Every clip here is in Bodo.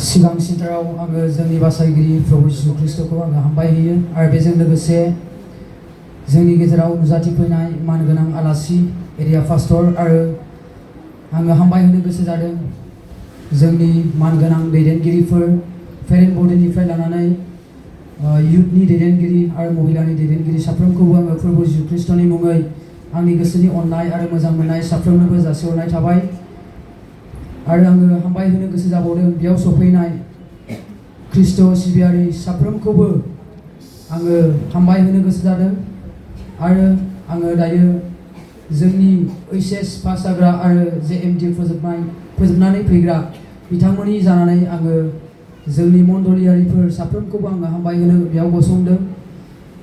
सिगां सिनथाराव आङो जोंनि बासायगिरि प्रभु जिसु ख्रिस्टखौ आङो हामबाय होयो आरो बेजों लोगोसे जोंनि गेजेराव नुजाथिफैनाय मानगोनां आलासि एरिया पास्टर आरो आङो हामबाय होनो गोसो जादों जोंनि मानगोनां दैदेनगिरिफोर पेरेन्ट बर्डनिफ्राय लानानै युथनि दैदेनगिरि आरो महिलानि दैदेनगिरि साफ्रोमखौबो आङो प्रभु जिसु ख्रिस्टनि मुङै आंनि गोसोनि अननाय आरो मोजां मोननाय साफ्रोमनोबो जासिहरनाय थाबाय आरो आङो हामबाय होनो गोसो जाबावदों बेयाव सफैनाय ख्रिस्ट सिबियारि साफ्रोमखौबो आङो हामबाय होनो गोसो जादों आरो आङो दायो जोंनि ओइचएस पास जाग्रा आरो JMD फोजोबनानै फैग्रा बिथांमोननि जानानै आङो जोंनि मण्डलियारिफोर साफ्रोमखौबो आङो हामबाय होनो बेयाव गसंदों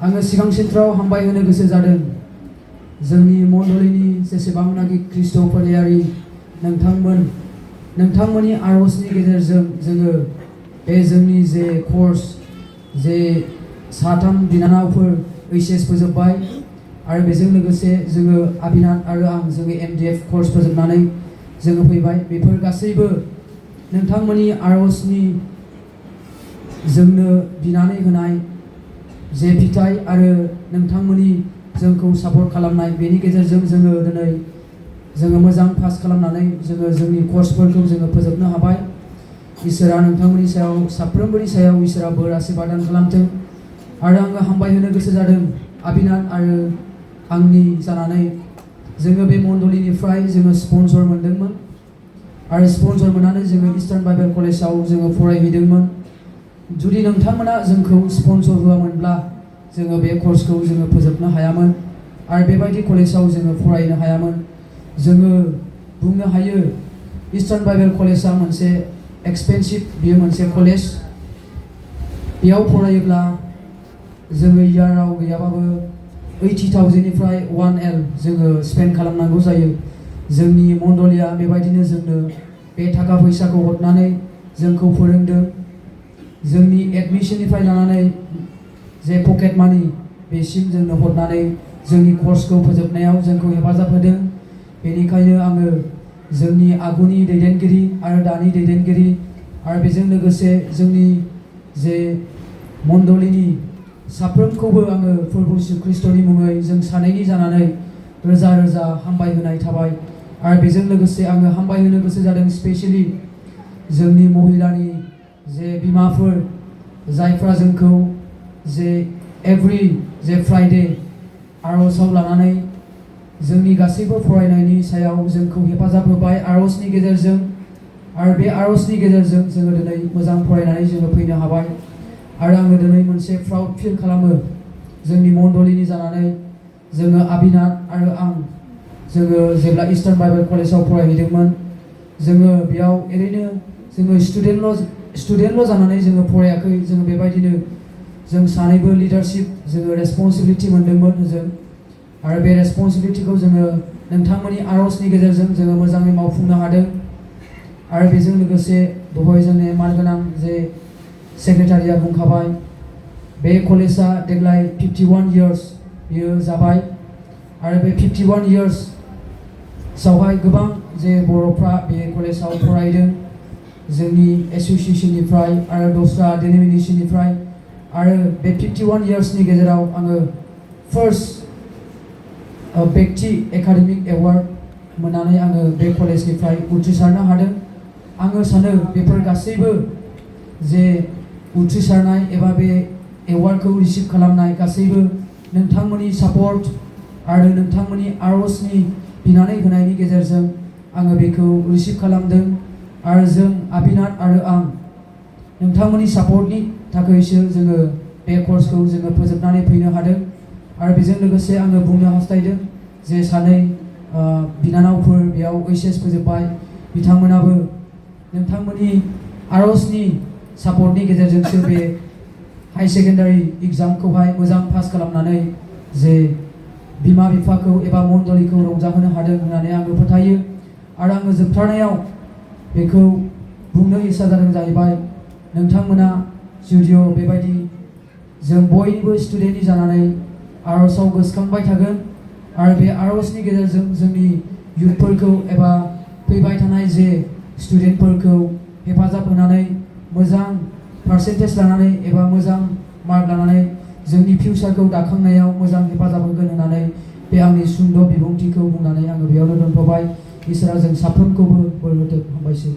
आङो सिगां सेन्टाराव हामबाय होनो गोसो जादों जोंनि मण्डलिनि जेसेबांनाखि ख्रिस्ट फोलेरारि नोंथांमोननि आरजनि गेजेरजों जोङो बे जोंनि जे कर्स जे साथाम बिनानावफोर ओइचएस फोजोबबाय आरो बेजों लोगोसे जोङो आबिनाथ आरो आं जोङो MDF कर्स फोजोबनानै जोङो फैबाय बेफोर गासैबो नोंथांमोननि आरजनि जोंनो बिनानै होनाय जे फिथाइ आरो नोंथांमोननि जोंखौ सापर्ट खालामनाय बेनि गेजेरजों जोङो दिनै जोङो मोजां पास खालामनानै जोङो जोंनि कर्सफोरखौ जोङो फोजोबनो हाबाय इसोरा नोंथांमोननि सायाव साफ्रोमबोनि सायाव इसोरा बोर आशीर्बाद खालामथों आरो आङो हामबाय होनो गोसो जादों आबिनाथ आरो आंनि जानानै जोङो बे मण्डलिनिफ्राय जोङो स्पन्सर मोनदोंमोन आरो स्पन्सर मोननानै जोङो इस्टार्न बाइबेल कलेजाव जोङो फरायहैदोंमोन जुदि नोंथांमोना जोंखौ स्पन्सर होआमोनब्ला जोङो बे कर्सखौ जोङो फोजोबनो हायामोन आरो बेबायदि कलेजाव जोङो फरायनो हायामोन जोङो बुंनो हायो इस्टार्न बाइबेल कलेजा मोनसे एक्सपेन्सिभ बियो मोनसे कलेज बेयाव फरायोब्ला जोङो इयाराव गैयाबाबो 80,000निफ्राय 1L जोङो स्पेन्ड खालामनांगौ जायो जोंनि मण्डलिया बेबायदिनो जोंनो बे थाखा फैसाखौ हरनानै जोंखौ फोरोंदों जोंनि एडमिसननिफ्राय लानानै जे पकेट मानि बेसिम जोंनो हरनानै जोंनि कर्सखौ फोजोबनायाव जोंखौ हेफाजाब होदों बेनिखायनो आङो जोंनि आगुनि दैदेनगिरि आरो दानि दैदेनगिरि आरो बेजों लोगोसे जोंनि जे मण्डलिनि साफ्रोमखौबो आङो प्रभु जिसु ख्रिस्टनि मुङै जों सानैनि जानानै रोजा रोजा हामबाय होनाय थाबाय आरो बेजों लोगोसे आङो हामबाय होनो गोसो जादों स्पेसियेलि जोंनि महिलानि जे बिमाफोर जायफ्रा जोंखौ जे एभ्रि जे फ्राइडे आरजआव लानानै जोंनि गासैबो फरायनायनि सायाव जोंखौ हेफाजाब होबाय आरजनि गेजेरजों आरो बे आरजनि गेजेरजों जोङो दिनै मोजां फरायनानै जोङो फैनो हाबाय आरो आङो दिनै मोनसे प्राउड फिल खालामो जोंनि मण्डलिनि जानानै जोङो आबिनाथ आरो आं जोङो जेब्ला इस्टार्न बाइबेल कलेजाव फरायहैदोंमोन जोङो बेयाव ओरैनो जोङो स्टुडेन्टल' जानानै जोङो फरायाखै जोङो बेबायदिनो जों सानैबो लिडारशिप जोङो रेसपन्सिबिलिटि मोनदोंमोन होजों आरो बे रेसपन्सिबिलिटिखौ जोङो नोंथांमोननि आरजनि गेजेरजों जोङो मोजाङै मावफुंनो हादों आरो बेजों लोगोसे दहाय जोंनि मानगोनां जे सेक्रेटारिया बुंखाबाय बे कलेजा देग्लाय 51 इयार्स बियो जाबाय आरो बे 51 इयार्सआवहाय गोबां जे बर'फ्रा बे कलेजाव फरायदों जोंनि एस'सिएशननिफ्राय आरो दस्रा डिनोमिनेसननिफ्राय आरो बे 51 इयार्सनि गेजेराव आङो फार्स्ट व्यक्ति एकाडेमिक एवार्ड मोननानै आङो बे कलेजनिफ्राय उथ्रिसारनो हादों आङो सानो बेफोर गासैबो जे उथ्रिसारनाय एबा बे एवार्डखौ रिसिभ खालामनाय गासैबो नोंथांमोननि सापर्ट आरो नोंथांमोननि आरजनि बिनानै होनायनि गेजेरजों आङो बेखौ रिसिभ खालामदों आरो जों आबिनाथ आरो आं नोंथांमोननि सापर्टनि थाखायसो जोङो बे कर्सखौ जोङो फोजोबनानै फैनो हादों आरो बेजों लोगोसे आङो बुंनो हास्थायदों जे सानै बिनानावफोर बेयाव ओइचएस फोजोबबाय बिथांमोनाबो नोंथांमोननि आरजनि सापर्टनि गेजेरजोंसो बे हाई सेकेन्डारि एग्जामखौहाय मोजां पास खालामनानै जे बिमा बिफाखौ एबा मण्डलिखौ रंजाहोनो हादों होननानै आङो फोथायो आरो आङो जोबथारनायाव बेखौ बुंनो इच्छा जादों जाहैबाय नोंथांमोना जुदिअ बेबायदि जों बयनिबो स्टुडेन्टनि जानानै आरजआव गोसोखांबाय थागोन आरो बे आरजनि गेजेरजों जोंनि युथफोरखौ एबा फैबाय थानाय जे स्टुडेन्टफोरखौ हेफाजाब होनानै मोजां पार्सेन्टेज लानानै एबा मोजां मार्क लानानै जोंनि फिउचारखौ दाखांनायाव मोजां हेफाजाब होगोन होननानै बे आंनि सुंद' बिबुंथिखौ बुंनानै आङो बेयावनो दोनथ'बाय। इसोरा जों साफ्रोमखौबो बोर होथों। हामबायसै।